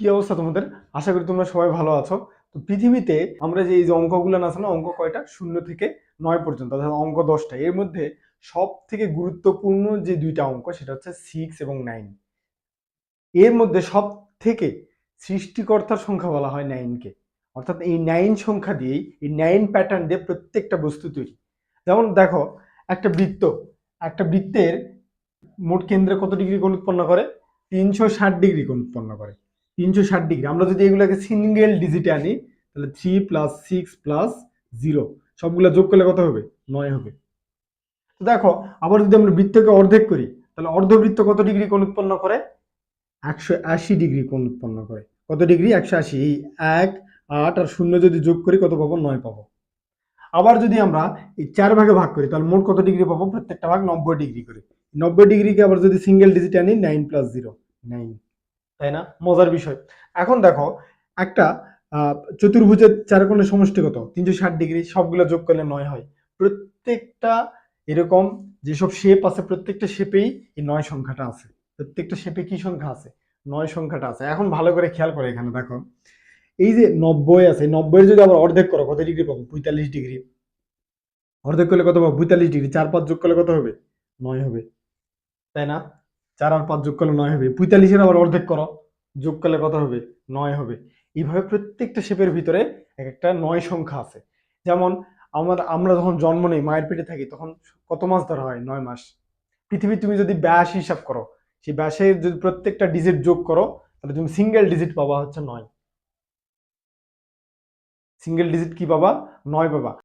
কি অবস্থা তোমাদের? আশা করি তোমরা সবাই ভালো আছো। তো পৃথিবীতে আমরা যে এই যে অঙ্কগুলো আছে না, অঙ্ক কয়টা? 0 থেকে 9 পর্যন্ত, অর্থাৎ অঙ্ক 10টা। এর মধ্যে সব থেকে গুরুত্বপূর্ণ যে দুইটা অঙ্ক সেটা হচ্ছে 6 এবং 9। এর মধ্যে সব থেকে সৃষ্টিকর্তার সংখ্যা বলা হয় 9কে। অর্থাৎ এই 9 সংখ্যা দিয়েই, এই 9 প্যাটার্ন দিয়ে প্রত্যেকটা বস্তু তৈরি। যেমন দেখো, একটা বৃত্ত, একটা বৃত্তের মোট কেন্দ্রে কত ডিগ্রি কোণ উৎপন্ন করে? 360 ডিগ্রি কোণ উৎপন্ন করে। 360 ডিগ্রি। আমরা যদি এগুলোকে সিঙ্গেল ডিজিটে আনি, তাহলে 3 + 6 + 0 সবগুলো যোগ করলে কত হবে? 9 হবে। তো দেখো, আবার যদি আমরা বৃত্তকে অর্ধেক করি, তাহলে অর্ধবৃত্ত কত ডিগ্রি কোণ উৎপন্ন করে? 180 ডিগ্রি কোণ উৎপন্ন করে। কত ডিগ্রি? 180। এই 1, 8 আর 0 যদি যোগ করি কত পাবো? 9 পাবো। আবার যদি আমরা এই 4 ভাগে ভাগ করি, তাহলে মোট কত ডিগ্রি পাবো? প্রত্যেকটা ভাগ 90 ডিগ্রি করে। 90 ডিগ্রিকে আবার যদি সিঙ্গেল ডিজিটে আনি, 9 + 0 9। তাই না? মজার বিষয়। এখন দেখো, একটা চতুর্ভুজের চার কোণের সমষ্টি কত? 360 ডিগ্রি। সবগুলো যোগ করলে 9 হয়। প্রত্যেকটা এরকম যেসব শেপ আছে, প্রত্যেকটা শেপেই এই 9 সংখ্যাটা আছে। প্রত্যেকটা শেপে কি সংখ্যা আছে? 9 সংখ্যাটা আছে। এখন ভালো করে খেয়াল করে এখানে দেখো, এই যে 90 আছে, 90 যদি আবার অর্ধেক করো, কত ডিগ্রি পাবো? 45 ডিগ্রি। অর্ধেক করলে কত পাবো? 45 ডিগ্রি। 4 5 যোগ করলে কত হবে? 9 হবে। তাই না? 4 আর 5 যোগ করলে 9 হবে। 45-এর আবার অর্ধেক করো, যোগ করলে কত হবে? 9 হবে। এইভাবে প্রত্যেকটা শেপের ভিতরে এক একটা 9 সংখ্যা আছে। যেমন আমরা যখন জন্ম নেই, মায়ের পেটে থাকি, তখন কত মাস ধরা হয়? 9 মাস। পৃথিবীর তুমি যদি ব্যাস হিসাব করো, সেই ব্যাসের যদি প্রত্যেকটা ডিজিট যোগ করো, তাহলে তুমি সিঙ্গেল ডিজিট পাবা হচ্ছে 9। সিঙ্গেল ডিজিট কি পাবা? 9 পাবা।